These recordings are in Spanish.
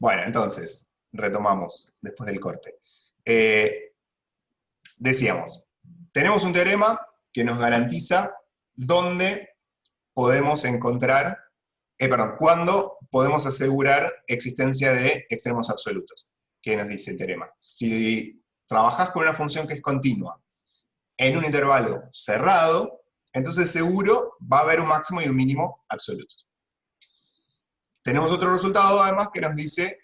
Bueno, entonces, retomamos después del corte. Eh, Decíamos, tenemos un teorema que nos garantiza dónde podemos encontrar, cuándo podemos asegurar existencia de extremos absolutos. ¿Qué nos dice el teorema? Si trabajás con una función que es continua en un intervalo cerrado, entonces seguro va a haber un máximo y un mínimo absolutos. Tenemos otro resultado además que nos dice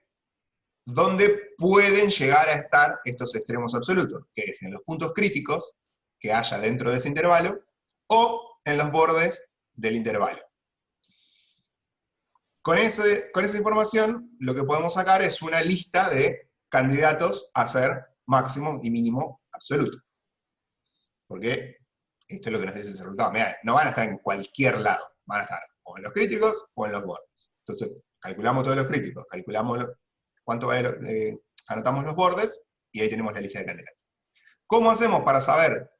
dónde pueden llegar a estar estos extremos absolutos, que es en los puntos críticos que haya dentro de ese intervalo, o en los bordes del intervalo. Con esa información, lo que podemos sacar es una lista de candidatos a ser máximo y mínimo absoluto. Porque esto es lo que nos dice ese resultado. Mirá, no van a estar en cualquier lado, van a estar o en los críticos o en los bordes. Entonces, calculamos todos los críticos, calculamos cuánto vale, anotamos los bordes, y ahí tenemos la lista de candidatos. ¿Cómo hacemos para saber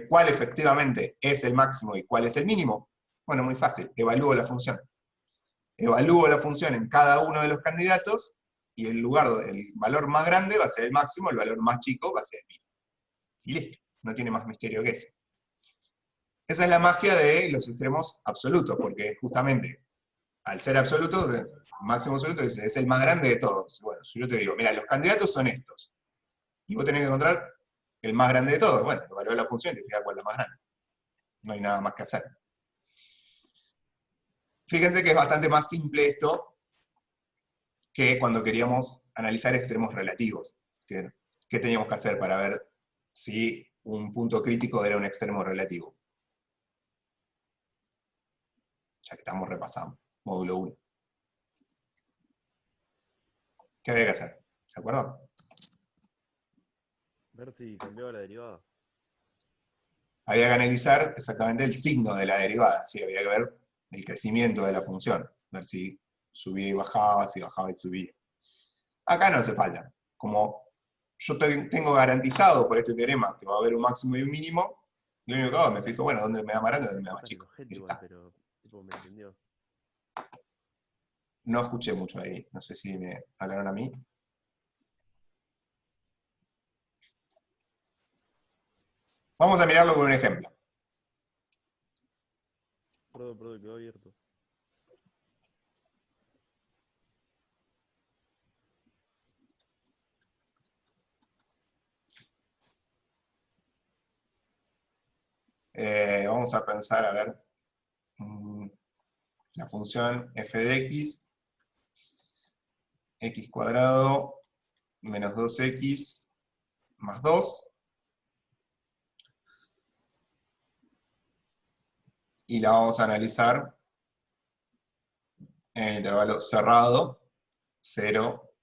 cuál efectivamente es el máximo y cuál es el mínimo? Bueno, muy fácil, evalúo la función. Evalúo la función en cada uno de los candidatos, y el valor más grande va a ser el máximo, el valor más chico va a ser el mínimo. Y listo, no tiene más misterio que ese. Esa es la magia de los extremos absolutos, porque justamente, al ser absoluto, máximo absoluto es el más grande de todos. Bueno, si yo te digo, mira, los candidatos son estos, y vos tenés que encontrar el más grande de todos, bueno, evaluar la función y te fijas cuál es la más grande. No hay nada más que hacer. Fíjense que es bastante más simple esto que cuando queríamos analizar extremos relativos. ¿Qué teníamos que hacer para ver si un punto crítico era un extremo relativo? Ya que estamos repasando, módulo 1. ¿Qué había que hacer? ¿Se acuerdan? Ver si cambiaba la derivada. Había que analizar exactamente el signo de la derivada, ¿sí? Había que ver el crecimiento de la función, ver si subía y bajaba, si bajaba y subía. Acá no hace falta. Como yo tengo garantizado por este teorema que va a haber un máximo y un mínimo, lo único que hago, me fijo, bueno, dónde me da más grande, dónde me da más Estás chico. enojento Y igual, está. pero tipo me entendió. No escuché mucho ahí, no sé si me hablaron a mí. Vamos a mirarlo con un ejemplo. Perdón, quedó abierto. Vamos a pensar, a ver, la función f de x cuadrado menos 2x más 2, y la vamos a analizar en el intervalo cerrado, 0,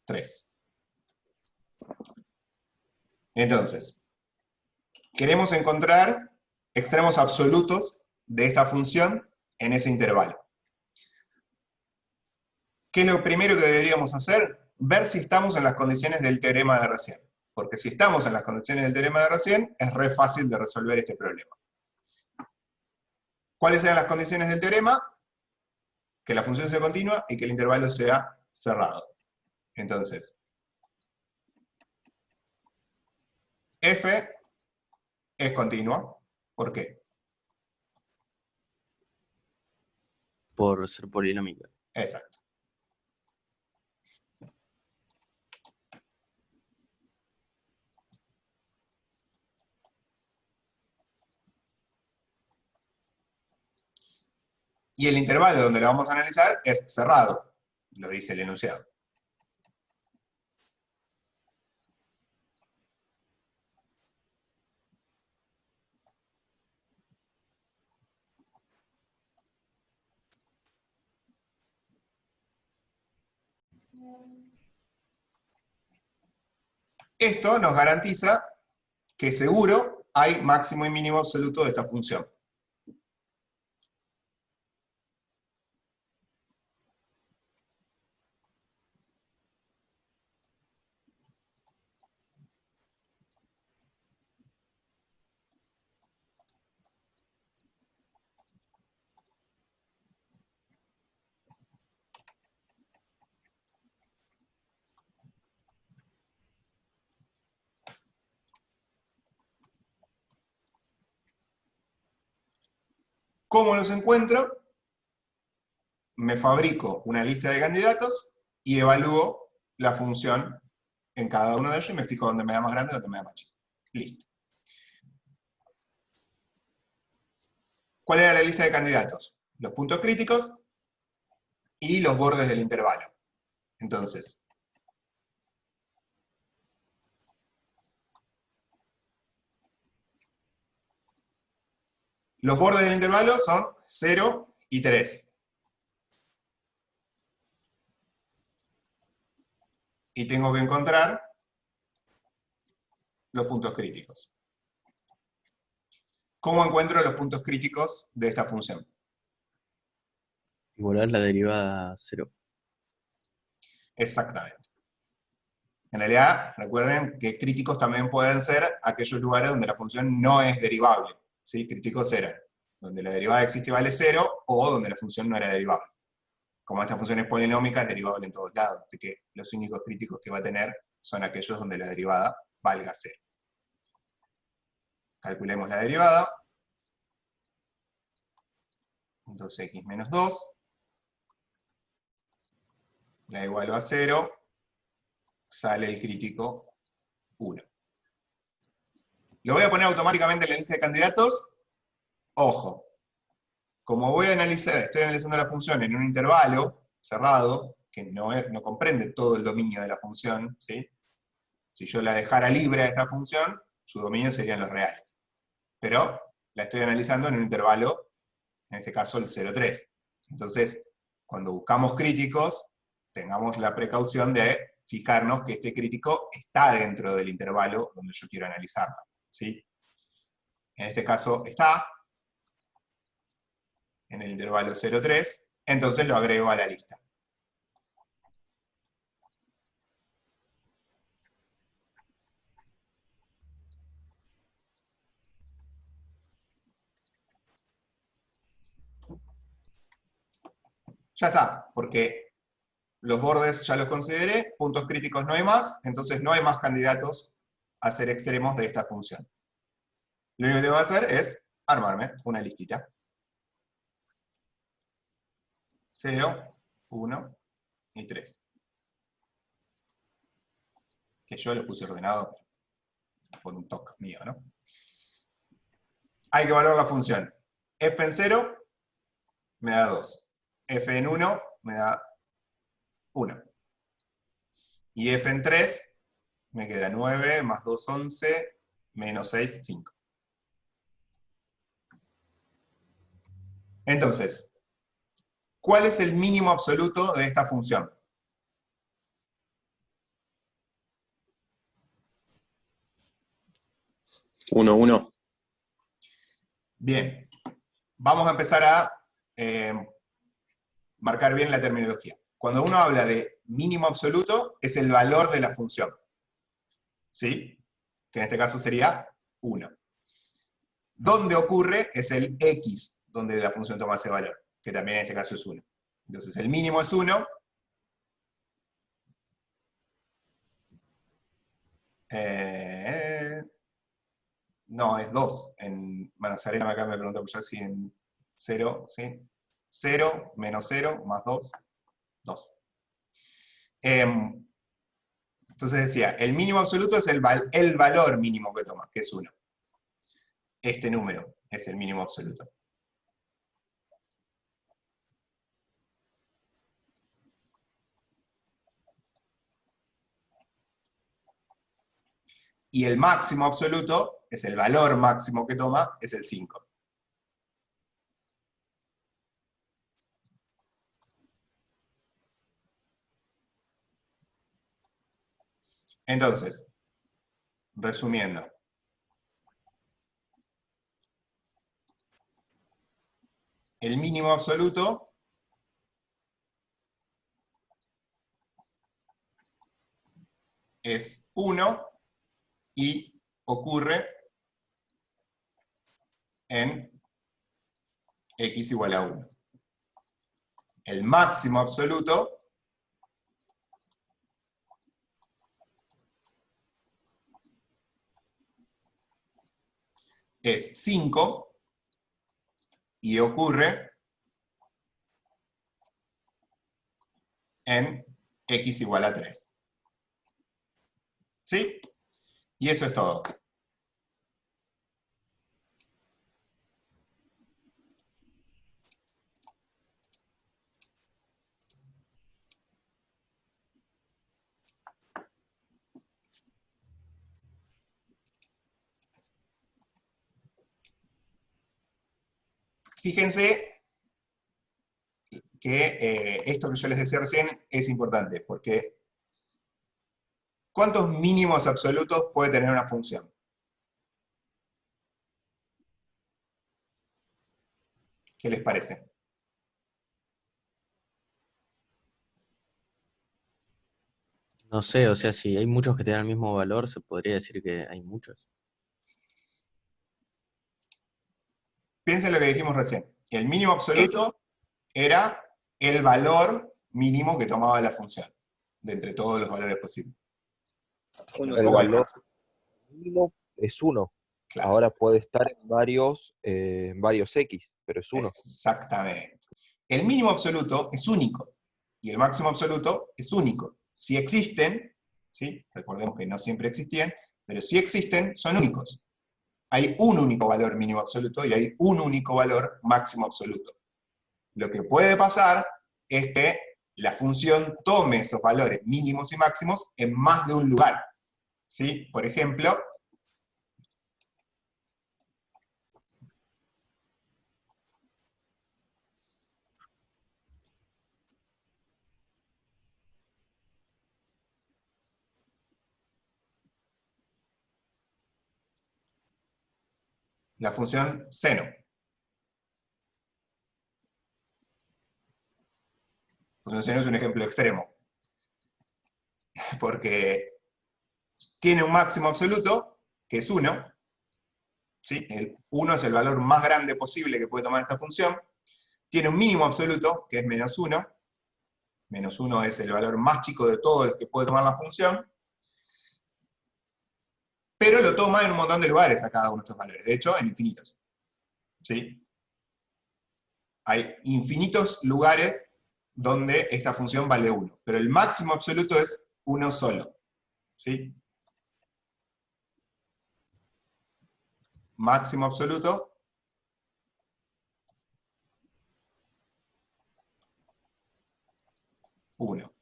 3. Entonces, queremos encontrar extremos absolutos de esta función en ese intervalo. ¿Qué es lo primero que deberíamos hacer? Ver si estamos en las condiciones del teorema de recién. Porque si estamos en las condiciones del teorema de recién, es re fácil de resolver este problema. ¿Cuáles eran las condiciones del teorema? Que la función sea continua y que el intervalo sea cerrado. Entonces, f es continua. ¿Por qué? Por ser polinomial. Exacto. Y el intervalo donde lo vamos a analizar es cerrado, lo dice el enunciado. Esto nos garantiza que seguro hay máximo y mínimo absoluto de esta función. ¿Cómo los encuentro? Me fabrico una lista de candidatos y evalúo la función en cada uno de ellos y me fijo dónde me da más grande y dónde me da más chico. Listo. ¿Cuál era la lista de candidatos? Los puntos críticos y los bordes del intervalo. Entonces, los bordes del intervalo son 0 y 3. Y tengo que encontrar los puntos críticos. ¿Cómo encuentro los puntos críticos de esta función? Igualar la derivada a 0. Exactamente. En realidad, recuerden que críticos también pueden ser aquellos lugares donde la función no es derivable. ¿Sí? Críticos eran donde la derivada existe y vale 0, o donde la función no era derivable. Como esta función es polinómica, es derivable en todos lados, así que los únicos críticos que va a tener son aquellos donde la derivada valga 0. Calculemos la derivada. 2x menos 2. La igualo a 0. Sale el crítico 1. Lo voy a poner automáticamente en la lista de candidatos. Ojo, como estoy analizando la función en un intervalo cerrado, que no comprende todo el dominio de la función, ¿sí? Si yo la dejara libre a esta función, su dominio serían los reales. Pero la estoy analizando en un intervalo, en este caso el 0,3. Entonces, cuando buscamos críticos, tengamos la precaución de fijarnos que este crítico está dentro del intervalo donde yo quiero analizarlo, ¿sí? En este caso está en el intervalo 0,3, entonces lo agrego a la lista. Ya está, porque los bordes ya los consideré, puntos críticos no hay más, entonces no hay más candidatos a ser extremos de esta función. Lo único que tengo que hacer es armarme una listita. 0, 1 y 3. Que yo lo puse ordenado por un toque mío, ¿no? Hay que evaluar la función. F en 0 me da 2. F en 1 me da 1. Y F en 3 me queda 9 más 2, 11, menos 6, 5. Entonces, ¿cuál es el mínimo absoluto de esta función? Uno, 1. Bien, vamos a empezar a marcar bien la terminología. Cuando uno habla de mínimo absoluto, es el valor de la función. ¿Sí? Que en este caso sería 1. Donde ocurre es el x, donde la función toma ese valor, que también en este caso es 1. Entonces el mínimo es 1. No, es 2. Bueno, Serena acá me pregunta ya si en 0, ¿sí? 0 menos 0 más 2, 2. Entonces decía, el mínimo absoluto es el valor mínimo que toma, que es 1. Este número es el mínimo absoluto. Y el máximo absoluto es el valor máximo que toma, es el 5. Entonces, resumiendo, el mínimo absoluto es 1 y ocurre en x igual a 1. El máximo absoluto es 5 y ocurre en x igual a 3. ¿Sí? Y eso es todo. Fíjense que esto que yo les decía recién es importante, porque ¿cuántos mínimos absolutos puede tener una función? ¿Qué les parece? No sé, o sea, si hay muchos que tienen el mismo valor, se podría decir que hay muchos. Piensen lo que dijimos recién. El mínimo absoluto era el valor mínimo que tomaba la función, de entre todos los valores posibles. El Luego hay valor más. mínimo es 1. Claro, Ahora puede estar en varios X, pero es 1. exactamente. El mínimo absoluto es único, y el máximo absoluto es único. Si existen, ¿sí? Recordemos que no siempre existían, pero si existen, son únicos. Hay un único valor mínimo absoluto y hay un único valor máximo absoluto. Lo que puede pasar es que la función tome esos valores mínimos y máximos en más de un lugar. ¿Sí? Por ejemplo, la función seno. La función seno es un ejemplo extremo, porque tiene un máximo absoluto, que es 1, ¿sí? El 1 es el valor más grande posible que puede tomar esta función, tiene un mínimo absoluto, que es menos 1, menos 1 es el valor más chico de todos los que puede tomar la función, pero lo toma en un montón de lugares a cada uno de estos valores, de hecho, en infinitos. ¿Sí? Hay infinitos lugares donde esta función vale 1, pero el máximo absoluto es 1 solo. ¿Sí? Máximo absoluto, 1.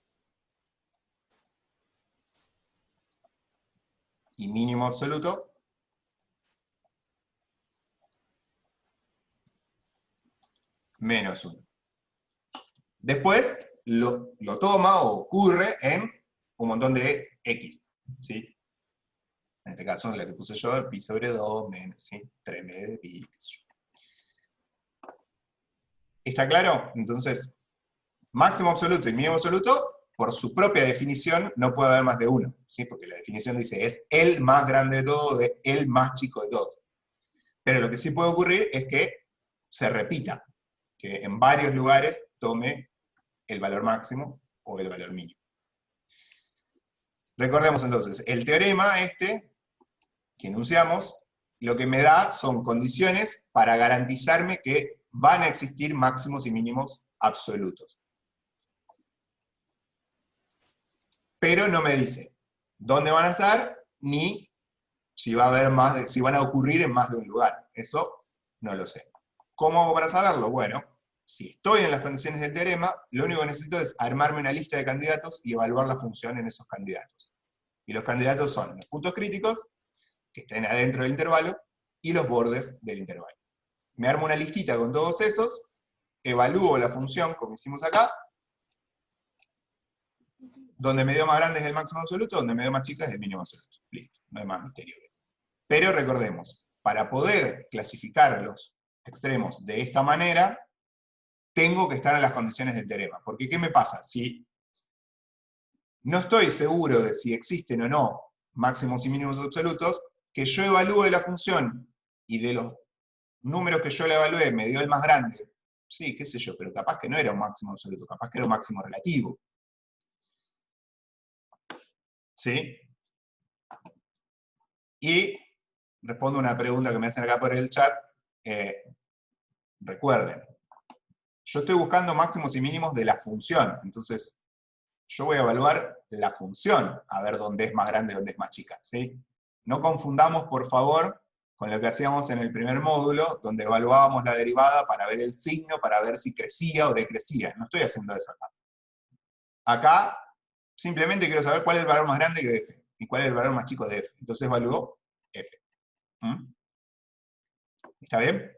Y mínimo absoluto, menos 1. Después lo toma o ocurre en un montón de x. ¿Sí? En este caso, la que puse yo, pi sobre 2, menos, ¿sí? 3 de pi. ¿Está claro? Entonces, máximo absoluto y mínimo absoluto, por su propia definición, no puede haber más de uno, ¿sí? Porque la definición dice, es el más grande de todos, de el más chico de todos. Pero lo que sí puede ocurrir es que se repita, que en varios lugares tome el valor máximo o el valor mínimo. Recordemos entonces, el teorema este, que enunciamos, lo que me da son condiciones para garantizarme que van a existir máximos y mínimos absolutos. Pero no me dice dónde van a estar, ni si va a haber si van a ocurrir en más de un lugar. Eso no lo sé. ¿Cómo hago para saberlo? Bueno, si estoy en las condiciones del teorema, lo único que necesito es armarme una lista de candidatos y evaluar la función en esos candidatos. Y los candidatos son los puntos críticos, que estén adentro del intervalo, y los bordes del intervalo. Me armo una listita con todos esos, evalúo la función, como hicimos acá, donde medio más grande es el máximo absoluto, donde medio más chica es el mínimo absoluto. Listo, no hay más misterio que eso. Pero recordemos, para poder clasificar los extremos de esta manera, tengo que estar en las condiciones del teorema. Porque ¿qué me pasa? Si no estoy seguro de si existen o no máximos y mínimos absolutos, que yo evalúe la función y de los números que yo la evalué me dio el más grande, sí, qué sé yo, pero capaz que no era un máximo absoluto, capaz que era un máximo relativo. ¿Sí? Y respondo una pregunta que me hacen acá por el chat. recuerden, yo estoy buscando máximos y mínimos de la función, entonces yo voy a evaluar la función, a ver dónde es más grande y dónde es más chica, ¿sí? No confundamos, por favor, con lo que hacíamos en el primer módulo, donde evaluábamos la derivada para ver el signo, para ver si crecía o decrecía. No estoy haciendo eso acá. Acá, simplemente quiero saber cuál es el valor más grande de f, y cuál es el valor más chico de f. Entonces evalúo f. ¿Mm? ¿Está bien?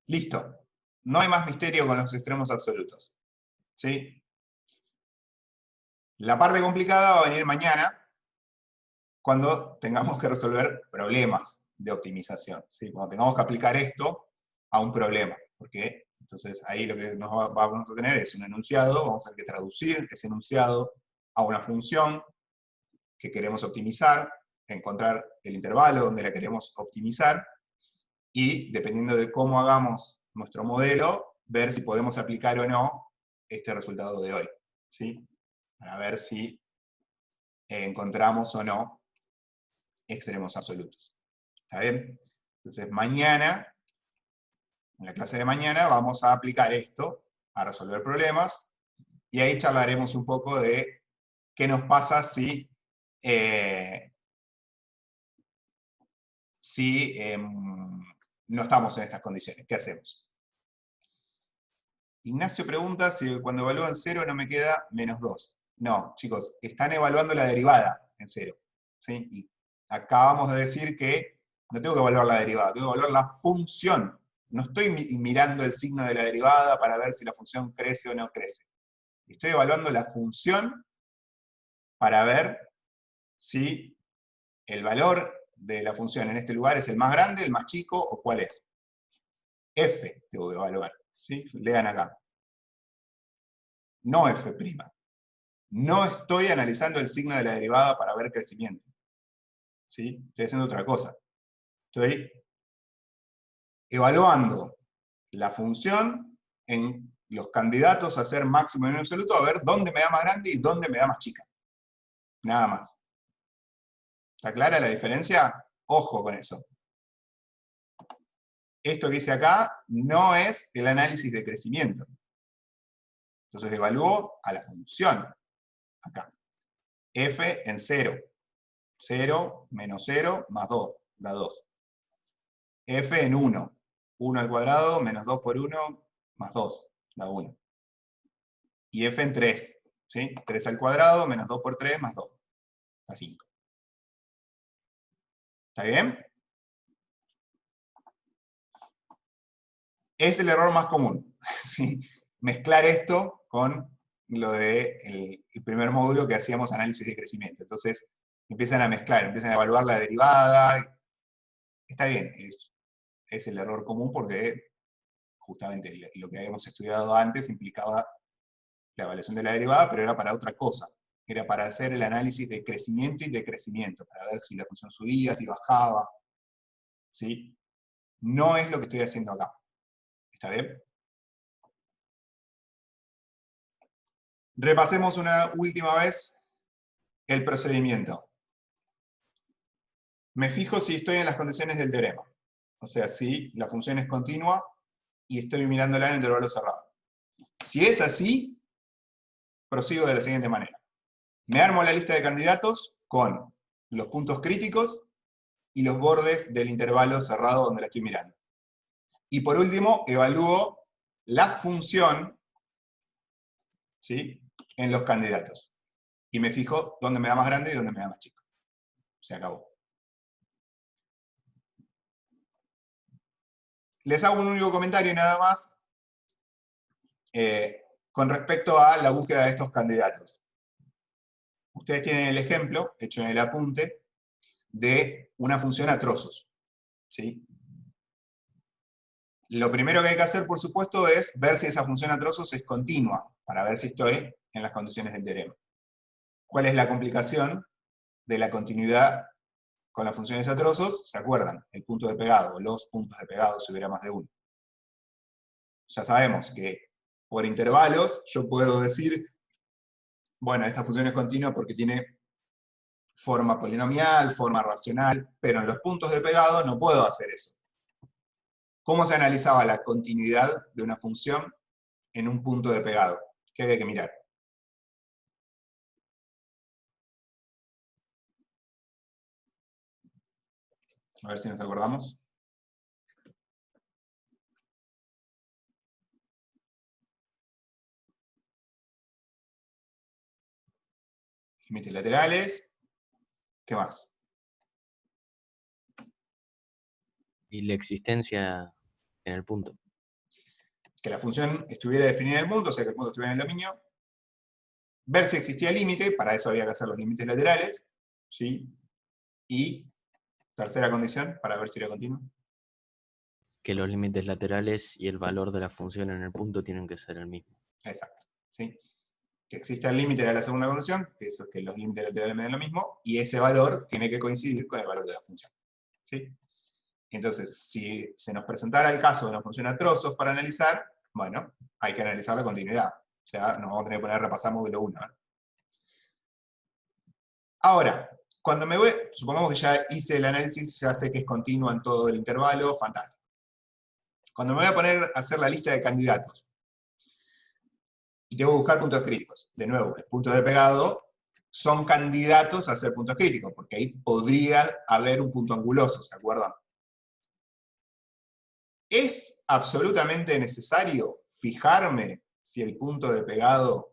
Listo. No hay más misterio con los extremos absolutos. ¿Sí? La parte complicada va a venir mañana, cuando tengamos que resolver problemas de optimización, ¿sí? Cuando tengamos que aplicar esto a un problema, porque entonces ahí lo que vamos a tener es un enunciado, vamos a tener que traducir ese enunciado a una función que queremos optimizar, encontrar el intervalo donde la queremos optimizar, y dependiendo de cómo hagamos nuestro modelo, ver si podemos aplicar o no este resultado de hoy, ¿sí? Para ver si encontramos o no extremos absolutos. ¿Está bien? Entonces mañana, en la clase de mañana, vamos a aplicar esto a resolver problemas, y ahí charlaremos un poco de qué nos pasa si, no estamos en estas condiciones. ¿Qué hacemos? Ignacio pregunta si cuando evalúo en 0 no me queda menos 2. No, chicos, están evaluando la derivada en 0. ¿Sí? Y acabamos de decir que no tengo que evaluar la derivada, tengo que evaluar la función. No estoy mirando el signo de la derivada para ver si la función crece o no crece. Estoy evaluando la función para ver si el valor de la función en este lugar es el más grande, el más chico, o cuál es. F tengo que evaluar. ¿Sí? Lean acá. No F'. No estoy analizando el signo de la derivada para ver crecimiento. ¿Sí? Estoy haciendo otra cosa. Estoy evaluando la función en los candidatos a ser máximo y mínimo absoluto, a ver dónde me da más grande y dónde me da más chica. Nada más. ¿Está clara la diferencia? Ojo con eso. Esto que hice acá no es el análisis de crecimiento. Entonces evalúo a la función. Acá. F en 0. 0 menos 0 más 2. Da 2. F en 1. 1 al cuadrado menos 2 por 1 más 2. Da 1. Y F en 3. ¿Sí? 3 al cuadrado menos 2 por 3 más 2. Da 5. ¿Está bien? Es el error más común. ¿Sí? Mezclar esto con lo del primer módulo que hacíamos análisis de crecimiento. Entonces empiezan a mezclar, empiezan a evaluar la derivada. Está bien, es el error común porque justamente lo que habíamos estudiado antes implicaba la evaluación de la derivada, pero era para otra cosa. Era para hacer el análisis de crecimiento y decrecimiento, para ver si la función subía, si bajaba. ¿Sí? No es lo que estoy haciendo acá. ¿Está bien? Repasemos una última vez el procedimiento. Me fijo si estoy en las condiciones del teorema. O sea, si la función es continua y estoy mirándola en intervalo cerrado. Si es así, prosigo de la siguiente manera. Me armo la lista de candidatos con los puntos críticos y los bordes del intervalo cerrado donde la estoy mirando. Y por último, evalúo la función, ¿sí?, en los candidatos. Y me fijo dónde me da más grande y dónde me da más chico. Se acabó. Les hago un único comentario nada más con respecto a la búsqueda de estos candidatos. Ustedes tienen el ejemplo, hecho en el apunte, de una función a trozos. ¿Sí? Lo primero que hay que hacer, por supuesto, es ver si esa función a trozos es continua, para ver si estoy en las condiciones del teorema. ¿Cuál es la complicación de la continuidad con las funciones a trozos? ¿Se acuerdan? El punto de pegado, o los puntos de pegado si hubiera más de uno. Ya sabemos que por intervalos yo puedo decir, bueno, esta función es continua porque tiene forma polinomial, forma racional, pero en los puntos de pegado no puedo hacer eso. ¿Cómo se analizaba la continuidad de una función en un punto de pegado? ¿Qué había que mirar? A ver si nos acordamos. Límites laterales. ¿Qué más? Y la existencia en el punto. Que la función estuviera definida en el punto, o sea que el punto estuviera en el dominio. Ver si existía límite, para eso había que hacer los límites laterales. ¿Sí? Y tercera condición, para ver si era continuo. Que los límites laterales y el valor de la función en el punto tienen que ser el mismo. Exacto. ¿Sí? Que exista el límite era la segunda condición, que eso es que los límites laterales me den lo mismo, y ese valor tiene que coincidir con el valor de la función. ¿Sí? Entonces, si se nos presentara el caso de una función a trozos para analizar, bueno, hay que analizar la continuidad. O sea, nos vamos a tener que poner a repasar módulo 1. Ahora, cuando me voy, supongamos que ya hice el análisis, ya sé que es continuo en todo el intervalo, fantástico. Cuando me voy a poner a hacer la lista de candidatos, y tengo que buscar puntos críticos. De nuevo, los puntos de pegado son candidatos a ser puntos críticos, porque ahí podría haber un punto anguloso, ¿se acuerdan? ¿Es absolutamente necesario fijarme si el punto de pegado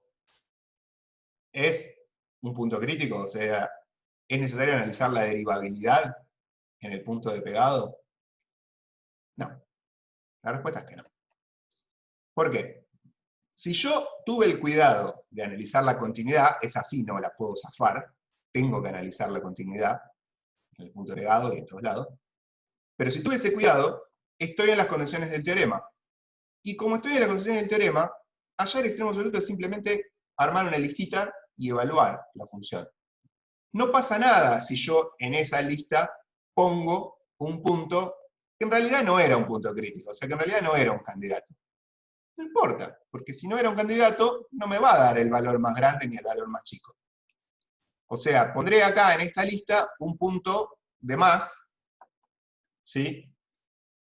es un punto crítico? O sea, ¿es necesario analizar la derivabilidad en el punto de pegado? No. La respuesta es que no. ¿Por qué? Si yo tuve el cuidado de analizar la continuidad, es así, no la puedo zafar, tengo que analizar la continuidad en el punto de pegado y en todos lados. Pero si tuve ese cuidado, estoy en las condiciones del teorema. Y como estoy en las condiciones del teorema, hallar el extremo absoluto es simplemente armar una listita y evaluar la función. No pasa nada si yo en esa lista pongo un punto que en realidad no era un punto crítico, o sea que en realidad no era un candidato. No importa, porque si no era un candidato, no me va a dar el valor más grande ni el valor más chico. O sea, pondré acá en esta lista un punto de más, ¿sí?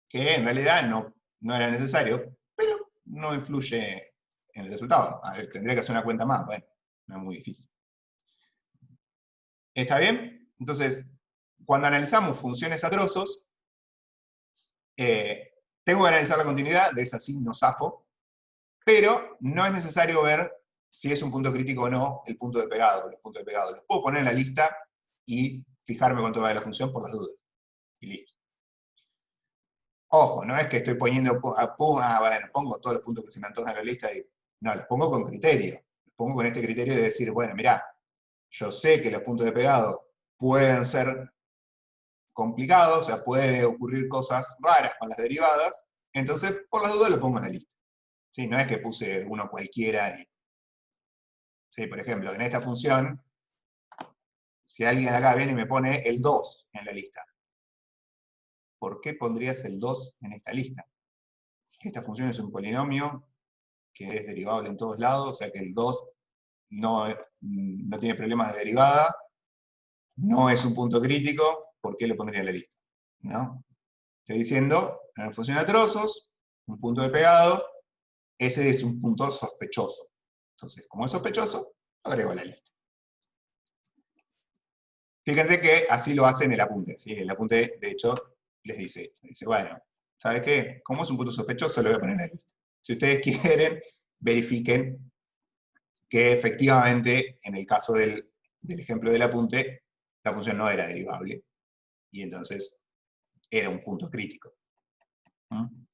Que en realidad no era necesario, pero no influye en el resultado. A ver, tendría que hacer una cuenta más, bueno, no es muy difícil. ¿Está bien? Entonces, cuando analizamos funciones a trozos, tengo que analizar la continuidad, de esa sí no zafo, pero no es necesario ver si es un punto crítico o no el punto de pegado, los puntos de pegado. Los puedo poner en la lista y fijarme cuánto vale la función por las dudas. Y listo. Ojo, no es que estoy poniendo, bueno, pongo todos los puntos que se me antojan en la lista y no, los pongo con criterio. Los pongo con este criterio de decir, bueno, mirá, yo sé que los puntos de pegado pueden ser complicados, o sea, puede ocurrir cosas raras con las derivadas, entonces por las dudas lo pongo en la lista. ¿Sí? No es que puse uno cualquiera. ¿Sí? Por ejemplo, en esta función, si alguien acá viene y me pone el 2 en la lista, ¿por qué pondrías el 2 en esta lista? Esta función es un polinomio que es derivable en todos lados, o sea que el 2 no tiene problemas de derivada, no es un punto crítico, ¿por qué lo pondría en la lista? ¿No? Estoy diciendo, en una función a trozos, un punto de pegado, ese es un punto sospechoso. Entonces, como es sospechoso, lo agrego a la lista. Fíjense que así lo hace en el apunte. ¿Sí? El apunte, de hecho, les dice, bueno, ¿sabes qué? Como es un punto sospechoso, lo voy a poner en la lista. Si ustedes quieren, verifiquen que efectivamente, en el caso del ejemplo del apunte, la función no era derivable, y entonces era un punto crítico. ¿Mm?